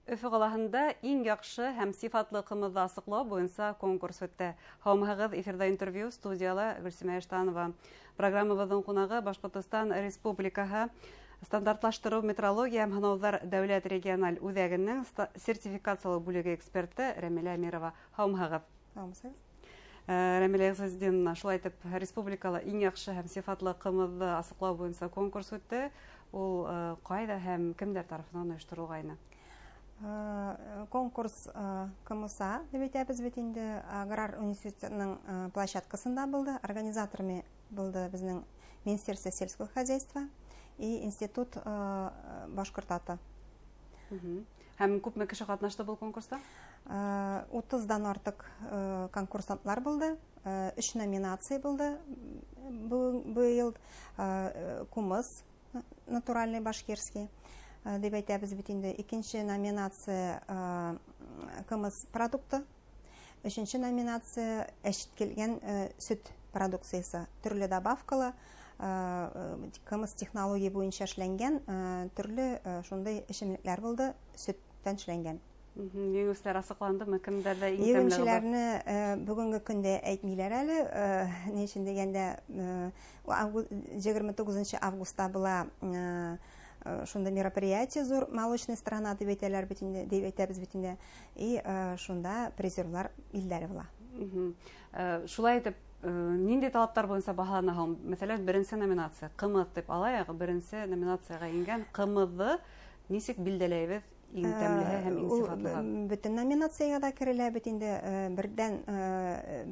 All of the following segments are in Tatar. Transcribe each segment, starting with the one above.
Өфө қалаһында иң яҡшы һәм сифатлы ҡымыҙҙы асыҡлау буйынса конкурс үтте. Һаумыһығыҙ, эфирда интервью, студияла Гөлсимә Эштанова. Программабыҙҙың ҡунағы Башҡортостан Республикаһы стандартлаштырыу метрология һәм һынауҙар дәүләт региональ үҙәгенең сертификациялау бүлеге эксперты Рәмилә Әмирова. Һаумыһығыҙ. Рәмилә Ғизетдиновна, шулай итеп, республикала иң яҡшы һәм сифатлы ҡымыҙҙы асыҡлау буйынса конкурс үтте. Ул ҡайҙа һәм кемдәр тарафынан ойошторолғайны? Конкурс КМСА, деп әйтәбез бит инде, Аграр университетының площадкасында булды. Организаторами булды безнең Министерство сельского хозяйства и Институт Башкортата. Һәм күпме кеше ҡатнашты был конкурста? 30-дан артык конкурсантлар булды. 3 номинация булды. Быйыл кумыс натуральный башкирский. Деп әйтәбез бит инде. Икенче номинация кымыз продукты. Өченче номинация әшеткелгән сөт продукциясы. Төрле добавкалы кымыз технология буенча эшләнгән төрле шундай эчемлекләр булды, сөттән эшләнгән. Еңеүселәр асыҡландымы? Кемдәрҙә иң тәмле? Еңеүселәрне бүгенге көндә әйтмиләр әле. Ни өчен дигәндә 29 августта була шунда мероприятие зур молочная страна дип әйтәләр бит инде, дип әйтәбез бит инде. И шунда призерлар илләре була. Шулай итеп, нинди талаптар буенча баһалана һәм, мәсәлән, беренче номинация ҡымыҙ дип алайыҡ, беренче номинацияға ингән ҡымыҙҙы нисек билдәләйбеҙ иң тәмлеһе һәм иң сифатлыһы? Бөтөн номинацияға да керелә бит инде. Бердән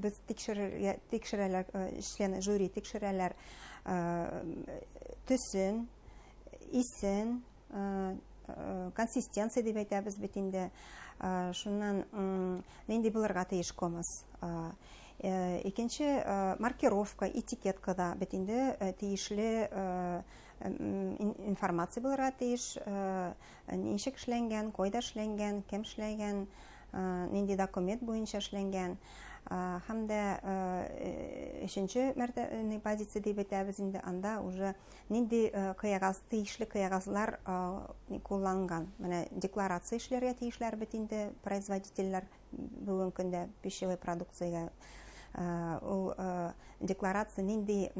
без тикшерәләр, эшләне жюри тикшерәләр төсөн, исен, консистенция дип әйтәбез бит инде. Шуннан нинди булырга тиеш кымыз. Икенче маркировка, этикетка да бит инде тиешле информация булырга тиеш. Ничек эшләнгән, кайда эшләнгән, кем эшләгән, нинди документ буенча эшләнгән. Һәм дә өченче мәртәбәне позиция дип әйтәбез инде, анда уже нинди кыягаз, тиешле кыягазлар кулланган. Менә декларация эшләргә тиешләр бит инде производительләр бүгенге көндә пищевой продукцияга. Ул декларация нинди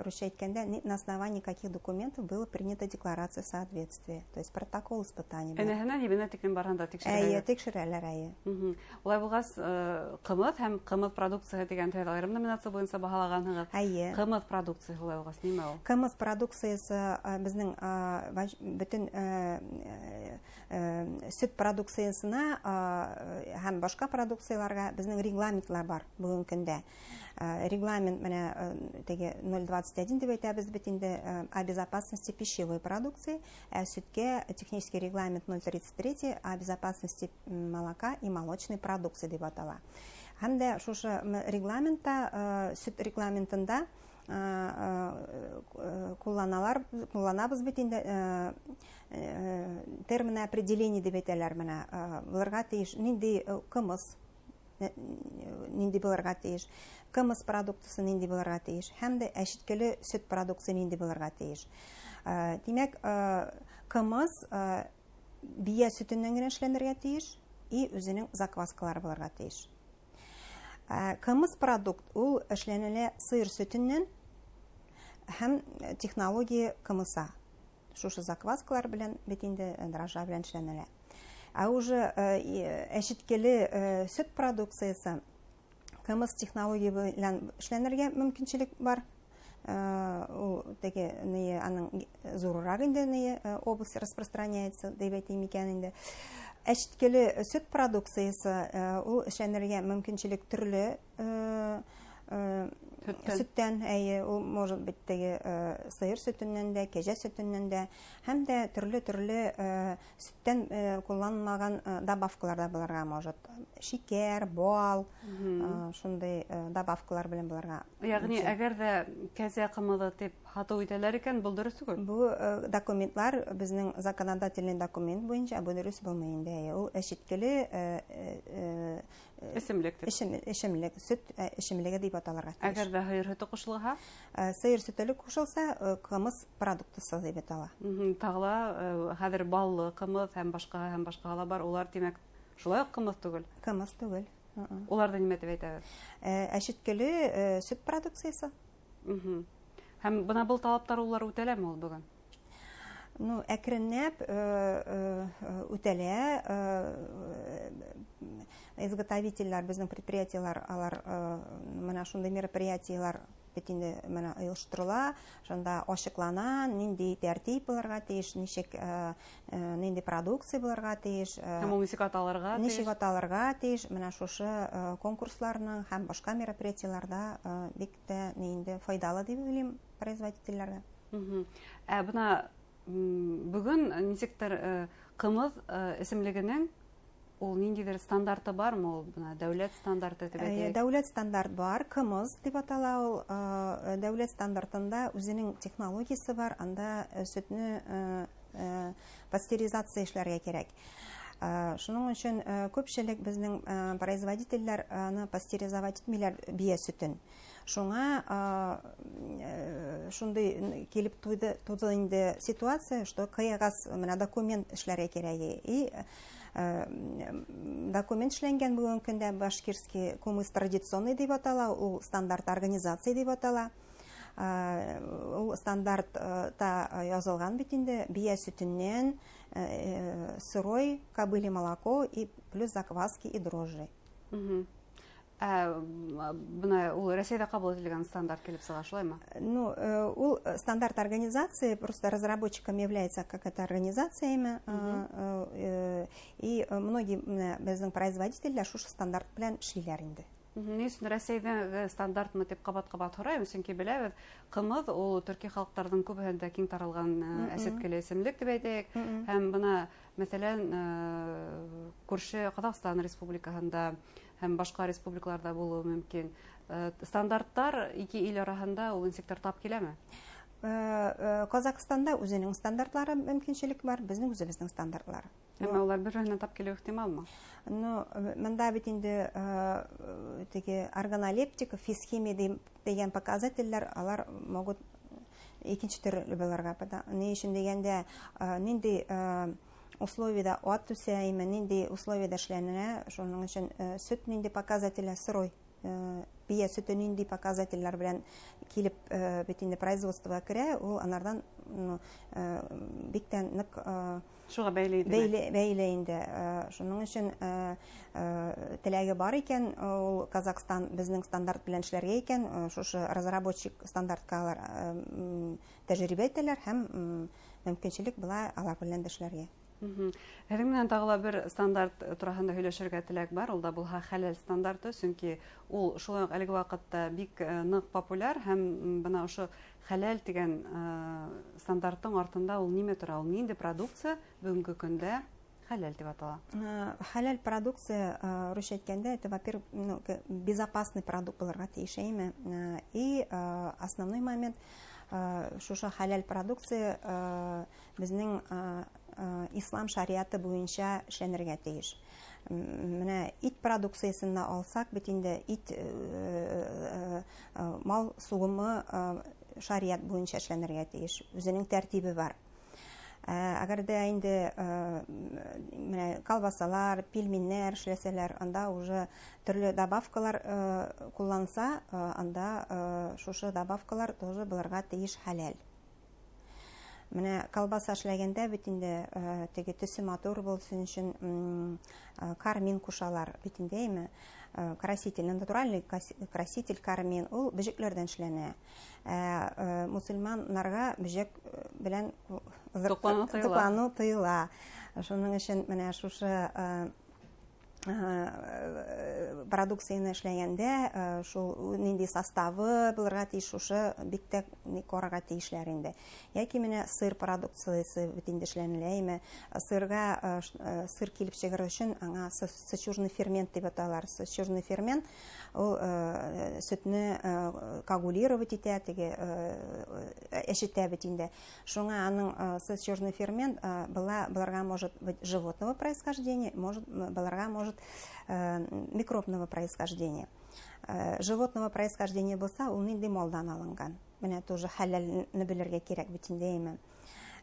русча әйткәндә, на основании каких документов было принято декларация соответствия, то есть протокол испытаний. Әнәһенә ебенә тиклем барганда тикшерәләр. Тикшерәләр. Улай булгас, ҡымыҙ һәм ҡымыҙ продукцияһы дигән айрым номинация буенча баһалаганһығыҙ. Ҡымыҙ продукцияһы улай булгас, нимә ул? Ҡымыҙ продукциясы безнең бөтөн сөт продукциясына һәм башка продукцияларга безнең регламентлар бар бүгенге көндә. Регламент менә теге 021 дип әйтәбез бит инде о безопасности пищевой продукции, сөткә технический регламент 033 о безопасности молока и молочной продукции дип атала. Һәм дә шушы регламентта, сөт регламентында кулланабыз бит инде термин определение дип әйтәләр менә. Булырга тиеш нинди кымыз, нинди булырга тиеш, кымыз продукциясы нинди булырга тиеш, һәм дә әшеткеле сөт продукциясы нинди булырга тиеш. Димәк, кымыз бия сөтеннән генә эшләнергә тиеш и үзенең закваскалары булырга тиеш. Кымыз продукт ул эшләнелә сыйыр сөтеннән һәм технология кымыса. Шушы закваскалар белән бит инде дрожжа белән эшләнелә. Уже әшеткеле сөт продукциясы кымыз технология белән эшләнергә мөмкинчелек бар. Ул теге аның зуррак инде область распространяется дип әйтим икән инде. Әшеткеле сөт продукциясы ул эшләнергә мөмкинчелек төрле сөттән, ул может быть теге сыйыр сөтеннән дә, кәҗә сөтеннән дә, һәм дә төрле сөттән кулланмаган добавкалар да булырга может. Шикәр, бал, шундай добавкалар белән булырга. Ягъни, әгәр дә кәҗә ҡымыҙы дип хаты үтәләр икән, бұл дөрес түгел. Бу документлар безнең законодательный документ буенча бу дөрес булмый инде. Ул эшиткеле эчемлек, сөт эчемлеге дип аталарга тиеш. Әгәр дә һыйыр һөте кушылса, сыйыр сөте кушылса, кымыз продуктысы дип атала. Тагыла хәзер баллы кымыз һәм башка бар, улар димәк шулай ук кымыз түгел. Кымыз түгел. Уларда нимә дип әйтәбез? Эшиткеле сөт продукциясе. Һәм бына был талаптар улар үтәләме ул бүген? Ну, әкренләп үтәлә. Изготовительләр, безнең предприятиеләр, алар менә шундый мероприятиеләр бит инде менә оештырыла, шунда ачыклана, нинди тәртип булырга тиеш, нинди продукция булырга тиеш, һәм ул ничек аталарга тиеш, менә шушы конкурсларның һәм башка мероприятиеләрдә бик тә нинди файдалы дип уйлыйм производительләргә. Бына бүген ничектер кымыз исемлегенең ул ниндидер стандарты бармы ул, бына дәүләт стандарты дип әйтәйек? Дәүләт стандарт бар, кымыз дип атала ул. Дәүләт стандартында үзенең технологиясе бар, анда сөтне пастеризация эшләргә кирәк. Шуның өчен күпчелек безнең производительләр аны пастеризовать итмиләр бия сөтен. Шуңа шундый килеп туды инде ситуация, что кыягаз менә документ эшләргә кирәк. И документ эшләнгән бүген көндә Башкирский кумыс традиционный дип атала, ул стандарт организация дип атала. Ул стандартта язылган бит инде бия сөтеннән сырой, кобылье молоко и плюс закваски и дрожжи. Бuna ул Россиядә кабул ителгән стандарт килеп сыга, шулаймы? Ну, ул стандарт организации, просто разработчиком является какая-то организация имя, и многие безнең производительләр шушы стандарт белән эшлиләр инде. Ни өчен Россиядә стандартмы дип кабат-кабат һорыйм, чөнки беләбез, кымыз ул төрки халыкларның күбендә киң таралган әсеткеле исемлек дип әйтәйек. Һәм бына, мәсәлән, күрше Казакстан Республикаһында һәм башка республикаларда булуы мөмкин. Стандарттар ике ил арасында ул инсектор тап киләме? Казакстанда үзенең стандартлары мөмкинчелек бар, безнең үзебезнең стандартлар. Әмма улар бер-беренә тап килү ихтималмы? Ну, монда бит инде теге органолептика, физхимия дигән показательләр, алар могут икенче төрле булырга. Ни өчен дигәндә, нинди условиядә ат үсә, нинди условиядә эшләнә, шуның өчен сөт нинди показательләр, сырой бия сөте нинди показательләр белән килеп бит инде производствога керә, ул анардан биктән нык шуга бәйле инде. Шуның өчен теләге бар икән, ул Казакстан безнең стандарт белән эшләргә икән, шушы разработчик стандарткалар тәҗрибә итәләр һәм мөмкинчелек була алар белән эшләргә. Һәр менән тагыла бер стандарт турында һөйләшергә теләк бар, ул да булһа хәләл стандарты, чөнки ул шулай ук әлеге вакытта бик нык популяр һәм бына ошо хәләл дигән стандарттың артында ул нимә тора, ул нинди продукция бүгенге көндә хәләл дип атала? Хәләл продукция, русча әйткәндә, это, во-первых, безопасный продукт булырга тиеш, и основной момент шушы хәләл продукция безнең ислам шариаты буенча эшләнергә тиеш. Менә ит продукциясен алсак, бит инде ит мал сугымы шариат буенча эшләнергә тиеш. Үзенең тәртибе бар. Әгәр дә инде менә колбасалар, пельменнәр эшләсәләр, анда уже төрле добавкалар кулланса, анда шушы добавкалар тоже булырга тиеш хәләл. Менә колбаса эшләгәндә бит инде теге төсе матур булсын өчен кармин кушалар бит инде, краситель, натуральный краситель кармин, ул бөҗекләрдән эшләнә. Мусульманнарга бөҗек белән туклану тыела. Шуның өчен менә шушы продукцияны эшләгәндә шул нинди составы булырга тиеш, шушы бик тә карарга тиешләр инде. Яки менә сыр продукциясе бит инде эшләнеләме, сырга сыр килеп чыгару өчен аңа сычужный фермент дип аталар. Сычужный фермент ул сөтне коагулировать итә, теге эшитә бит инде. Шуңа аның сычужный фермент буларга может быть животного происхождения, может микробного происхождения. Животного происхождения булса, ул нинди малдан алынган. Менә тоже хәләлне белергә кирәк бит инде.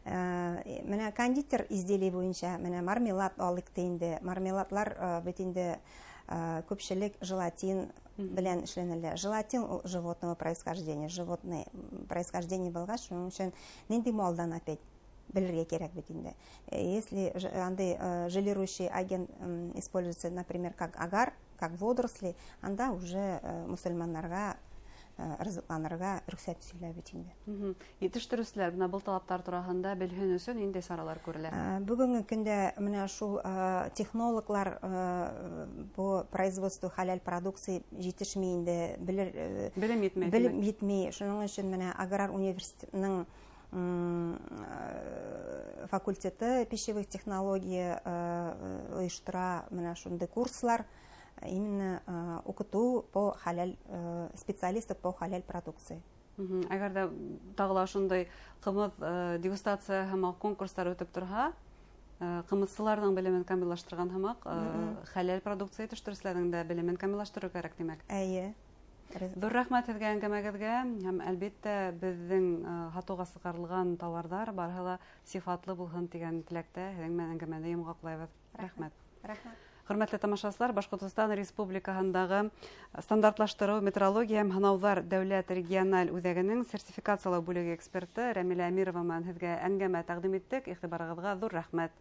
Менә кондитер изделие буенча, менә мармелад алык инде. Мармеладлар бит инде күпчелек желатин белән эшләнелә. Желатин ул животного происхождения, животное происхождение булгач, шуның өчен нинди малдан опять белергә кирәк бит инде. Если андай желирующий агент используется, например, как агар, как водоросли, анда уже мусульманнарга ризыкланырга рөхсәт ителә бит инде. Итештерүчеләр менә бу талаптар турында белһен өчен инде саралар күрелә. Бүгенге көндә менә шул технологлар бу производство халяль продукции җитешми инде, белем җитми. Шуның өчен менә Аграр университетының факультеты пищевых технологий оештыра менә шундый курслар, именно укыту по халяль, специалистов по халяль продукции. Әгәр дә тагыла шундый кымыз дегустация һәм конкурслар үтеп торһа, кымызчыларның белемен камиллаштырган һәм халяль продукция итештерүчеләрнең дә белемен камиллаштыру кирәк димәк. Әйе. Dur рәхмәт сезгә әңгәмәгезгә һәм әлбәттә безнең хатуга сыгарылган товарлар барыһы сыйфатлы булсын дигән теләктә әңгәмәне йомгаклайбыз. Рәхмәт. Рәхмәт. Хөрмәтле тамашачылар, Башкортстан Республикаһындагы стандартлаштыру, метрология һәм һанаулар дәүләт региональ үзәгенең сертификациялау бүлеге эксперты Рәмилә Әмирова менән сезгә әңгәмә тәкъдим иттек. Игътибарыгызга зур рәхмәт.